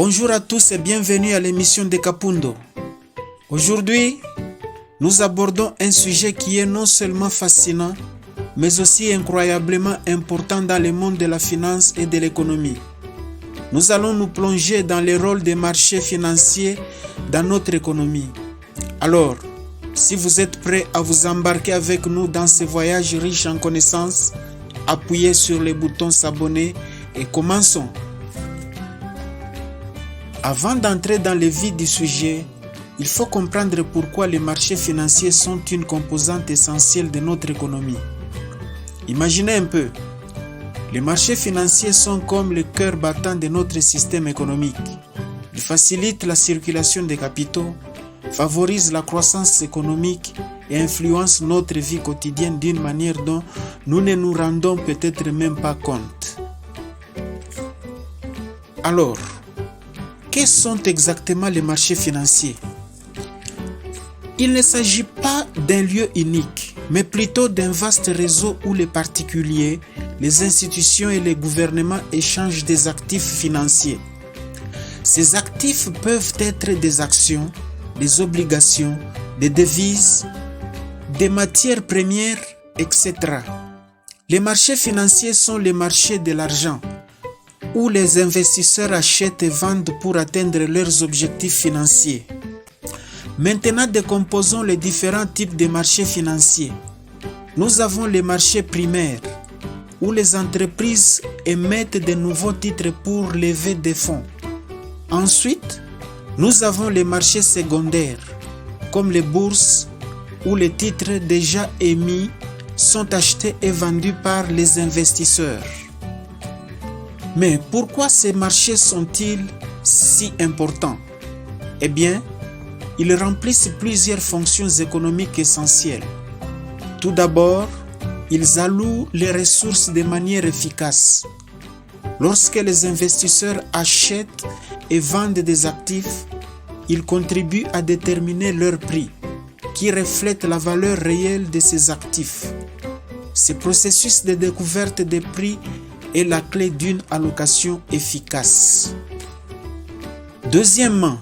Bonjour à tous et bienvenue à l'émission de Kapundo. Aujourd'hui, nous abordons un sujet qui est non seulement fascinant, mais aussi incroyablement important dans le monde de la finance et de l'économie. Nous allons nous plonger dans le rôle des marchés financiers dans notre économie. Alors, si vous êtes prêts à vous embarquer avec nous dans ce voyage riche en connaissances, appuyez sur le bouton s'abonner et commençons. Avant d'entrer dans le vif du sujet, il faut comprendre pourquoi les marchés financiers sont une composante essentielle de notre économie. Imaginez un peu, les marchés financiers sont comme le cœur battant de notre système économique. Ils facilitent la circulation des capitaux, favorisent la croissance économique et influencent notre vie quotidienne d'une manière dont nous ne nous rendons peut-être même pas compte. Alors, qu'est-ce que sont exactement les marchés financiers? Il ne s'agit pas d'un lieu unique, mais plutôt d'un vaste réseau où les particuliers, les institutions et les gouvernements échangent des actifs financiers. Ces actifs peuvent être des actions, des obligations, des devises, des matières premières, etc. Les marchés financiers sont les marchés de l'argent, où les investisseurs achètent et vendent pour atteindre leurs objectifs financiers. Maintenant, décomposons les différents types de marchés financiers. Nous avons les marchés primaires, où les entreprises émettent de nouveaux titres pour lever des fonds. Ensuite, nous avons les marchés secondaires, comme les bourses, où les titres déjà émis sont achetés et vendus par les investisseurs. Mais pourquoi ces marchés sont-ils si importants? Eh bien, ils remplissent plusieurs fonctions économiques essentielles. Tout d'abord, ils allouent les ressources de manière efficace. Lorsque les investisseurs achètent et vendent des actifs, ils contribuent à déterminer leur prix, qui reflète la valeur réelle de ces actifs. Ce processus de découverte des prix est la clé d'une allocation efficace. Deuxièmement,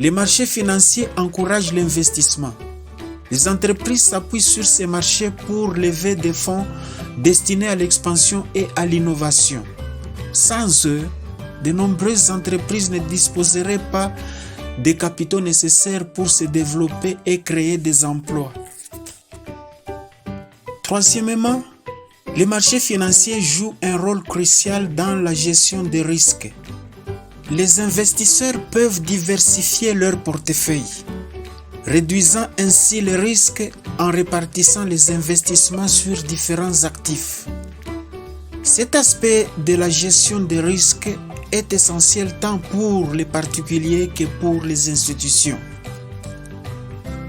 les marchés financiers encouragent l'investissement. Les entreprises s'appuient sur ces marchés pour lever des fonds destinés à l'expansion et à l'innovation. Sans eux, de nombreuses entreprises ne disposeraient pas des capitaux nécessaires pour se développer et créer des emplois. Troisièmement, les marchés financiers jouent un rôle crucial dans la gestion des risques. Les investisseurs peuvent diversifier leur portefeuille, réduisant ainsi les risques en répartissant les investissements sur différents actifs. Cet aspect de la gestion des risques est essentiel tant pour les particuliers que pour les institutions.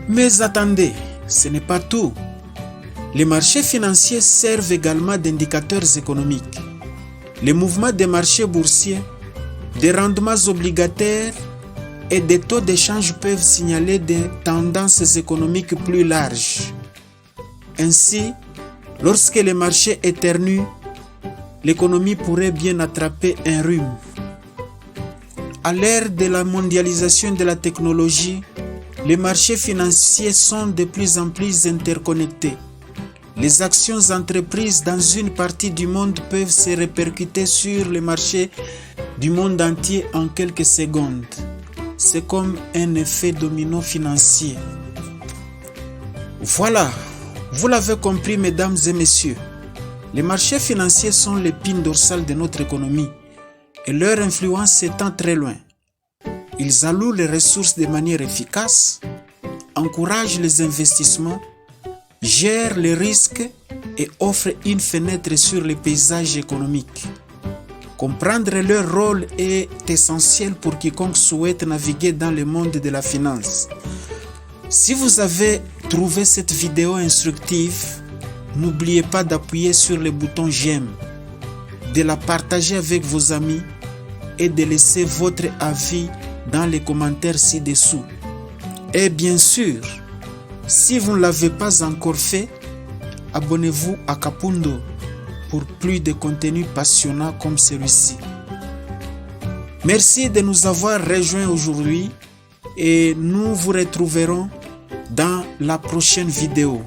Mais attendez, ce n'est pas tout. Les marchés financiers servent également d'indicateurs économiques. Les mouvements des marchés boursiers, des rendements obligataires et des taux d'échange peuvent signaler des tendances économiques plus larges. Ainsi, lorsque les marchés éternuent, l'économie pourrait bien attraper un rhume. À l'ère de la mondialisation de la technologie, les marchés financiers sont de plus en plus interconnectés. Les actions entreprises dans une partie du monde peuvent se répercuter sur les marchés du monde entier en quelques secondes. C'est comme un effet domino financier. Voilà, vous l'avez compris mesdames et messieurs. Les marchés financiers sont l'épine dorsale de notre économie et leur influence s'étend très loin. Ils allouent les ressources de manière efficace, encouragent les investissements, gèrent les risques et offrent une fenêtre sur le paysage économique. Comprendre leur rôle est essentiel pour quiconque souhaite naviguer dans le monde de la finance. Si vous avez trouvé cette vidéo instructive, n'oubliez pas d'appuyer sur le bouton j'aime, de la partager avec vos amis et de laisser votre avis dans les commentaires ci-dessous. Et bien sûr, si vous ne l'avez pas encore fait, abonnez-vous à Kapundo pour plus de contenus passionnants comme celui-ci. Merci de nous avoir rejoints aujourd'hui et nous vous retrouverons dans la prochaine vidéo.